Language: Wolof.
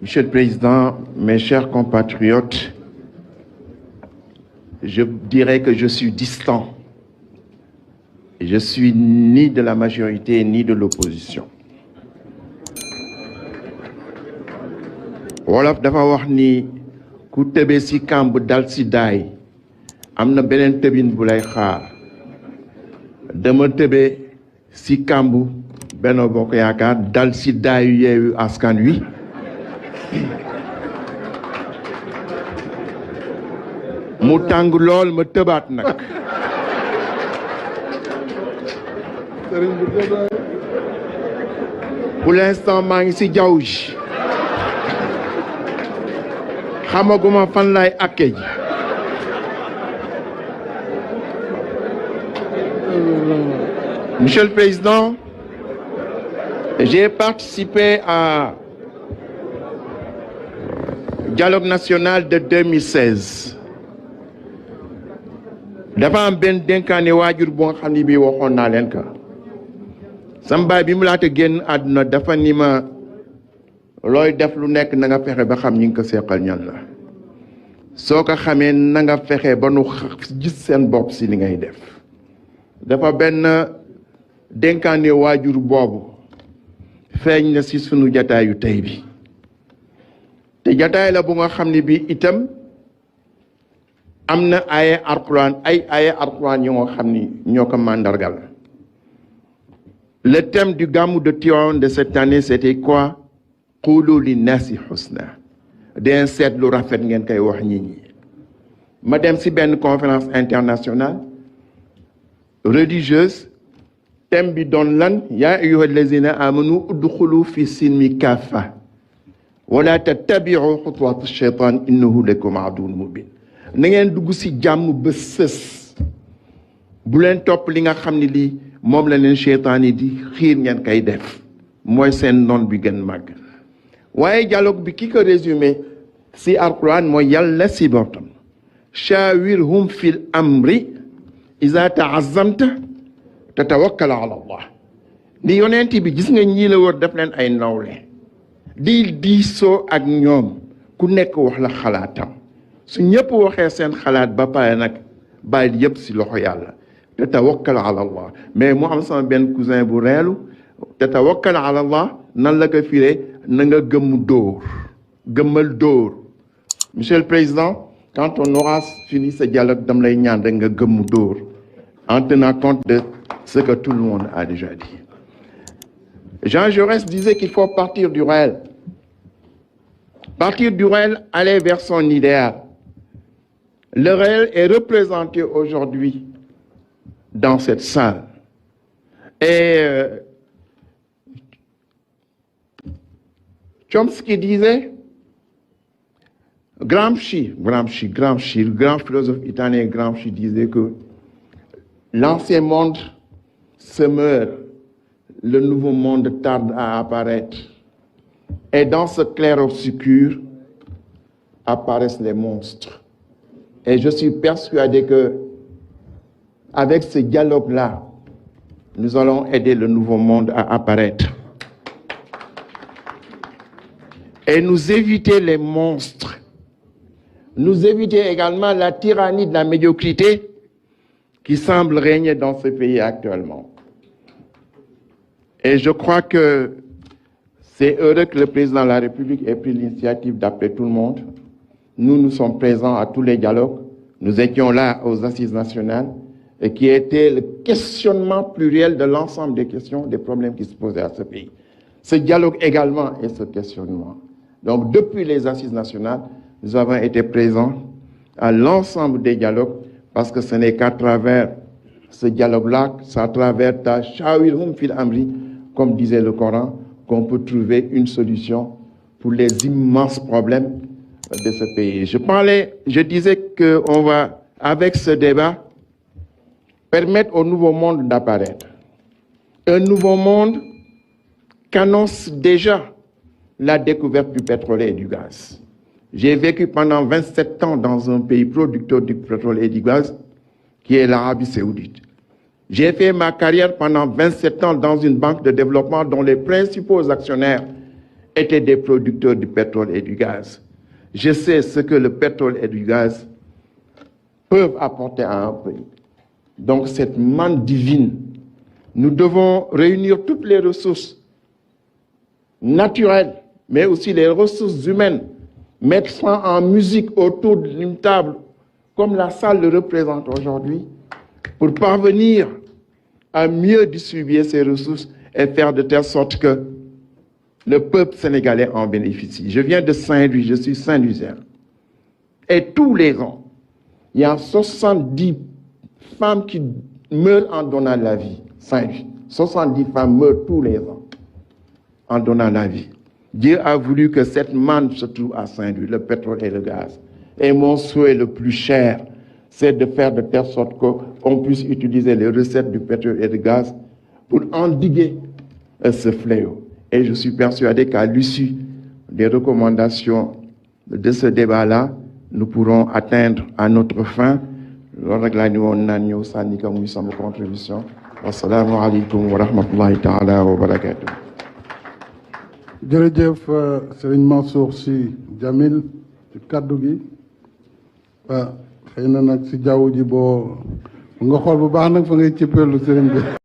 Monsieur le Président, mes chers compatriotes, je dirais que je suis distant. Je suis ni de la majorité ni de l'opposition. Wolof dafa wax ni ku tëbee si kàmb dal si daay am na beneen tëbin bu lay xaar dama tëbee si kàmb Benno Bokk Yaakaar dal si daayu Yewwi Askan Wi mu tàng lool ma tëbaat nag pour l'instant maa ngi si jaww ji xamaguma fan lay akke ji Monsieur le Président, j'ai participé à dialogue national de 2016 dafa am benn dénkaane waajur boo xam ne bii waxoon naa leen ka sama baay bi mu laata génn àdduna dafa ni ma looy def lu nekk na nga fexe ba xam ñi nga ko seqal ñan la soo ko xamee na nga fexe ba nu gis seen bopp si li ngay def dafa benn dénkaane waajur boobu feeñ na si sunu jataayu tey bi te jataay la bu nga xam ne bi itam am na ay alxuraan yu nga xam ni ñoo ko màndargal. Le thème du Gamou de Tivaouane de cette année c'était quoi? Qulu linnasi husna. Den seet lu rafet ngeen koy wax nit ñi. Ma dem si benn conférence internationale religieuse thème bi doon lan yaa ayyuhal lazina amanu udxulu fi silmi kaffa wala tattabi'u xutuwat shaytan innahu lakum aduwwun mubin. Na ngeen dugg si jàmm ba sës bu leen topp li nga xam ne lii moom la leen seytaan yi di xiir ngeen koy def mooy seen noon bi gën màgg waaye dialogue bi ki ko résumé si alquran mooy yàlla si boppam shawirhum fil amri iza ta'azzamta tatawakkal ala allah ni yonent bi gis nga ñii la war def leen ay nawle di diisoo ak ñoom ku nekk wax la xalaatam su ñëpp waxee seen xalaat ba pare nag bàyyi yëpp si loxo yàlla te tawakkal ala allah mais mu am sama benn cousin bu reelu te tawakkal ala allah nan la ko firee na nga gëmm dóor gëmmal dóor. Monsieur le Président, quand on aura fini ce dialogue dam lay ñaan rek nga gëmm dóor en tenant compte de ce que tout le monde a déjà dit. Jean Jaurès disait qu'il faut partir du réel. Partir du réel, aller vers son idéal. Le réel est représenté aujourd'hui dans cette salle. Et Chomsky disait, Gramsci, le grand philosophe italien Gramsci disait que l'ancien monde se meurt, le nouveau monde tarde à apparaître. Et dans ce clair-obscur apparaissent les monstres. Et je suis persuadé que avec ce dialogue-là, nous allons aider le nouveau monde à apparaître. Et nous éviter les monstres. Nous éviter également la tyrannie de la médiocrité qui semble régner dans ce pays actuellement. Et je crois que c'est heureux que le président de la République ait pris l'initiative d'appeler tout le monde. Nous sommes présents à tous les dialogues. Nous étions là aux Assises nationales et qui était le questionnement pluriel de l'ensemble des questions, des problèmes qui se posaient à ce pays. Ce dialogue également est ce questionnement. Donc, depuis les Assises nationales, nous avons été présents à l'ensemble des dialogues parce que ce n'est qu'à travers ce dialogue-là, c'est à travers ta shawirhum fil amri, comme disait le Coran, qu'on peut trouver une solution pour les immenses problèmes de ce pays. Je disais qu'on va, avec ce débat, permettre au nouveau monde d'apparaître. Un nouveau monde qu'annonce déjà la découverte du pétrole et du gaz. J'ai vécu pendant 27 ans dans un pays producteur du pétrole et du gaz, qui est l'Arabie Saoudite. J'ai fait ma carrière pendant 27 ans dans une banque de développement dont les principaux actionnaires étaient des producteurs du pétrole et du gaz. Je sais ce que le pétrole et du gaz peuvent apporter à un pays. Donc cette manne divine, nous devons réunir toutes les ressources naturelles, mais aussi les ressources humaines, mettre ça en musique autour d'une table, comme la salle le représente aujourd'hui, pour parvenir à mieux distribuer ces ressources et faire de telle sorte que le peuple sénégalais en bénéficie. Je viens de Saint-Louis, je suis Saint-Louisien. Et tous les ans, il y a 70 femmes qui meurent en donnant la vie. Saint-Louis. 70 femmes meurent tous les ans en donnant la vie. Dieu a voulu que cette manne se trouve à Saint-Louis, le pétrole et le gaz. Et mon souhait le plus cher, c'est de faire de telle sorte qu'on puisse utiliser les recettes du pétrole et du gaz pour endiguer ce fléau. Et je suis persuadé qu'à l'issue des recommandations de ce débat-là, nous pourrons atteindre à notre fin. Contribution. Assalamu alaikum wa rahmatullahi ta'ala wa barakatuh. jërëjëf Serigne Mansour Sy Djamil ci kaddu gi xëy na nag si jaww ji boo nga xool bu baax nag fa ngay cëppeelu Serigne bi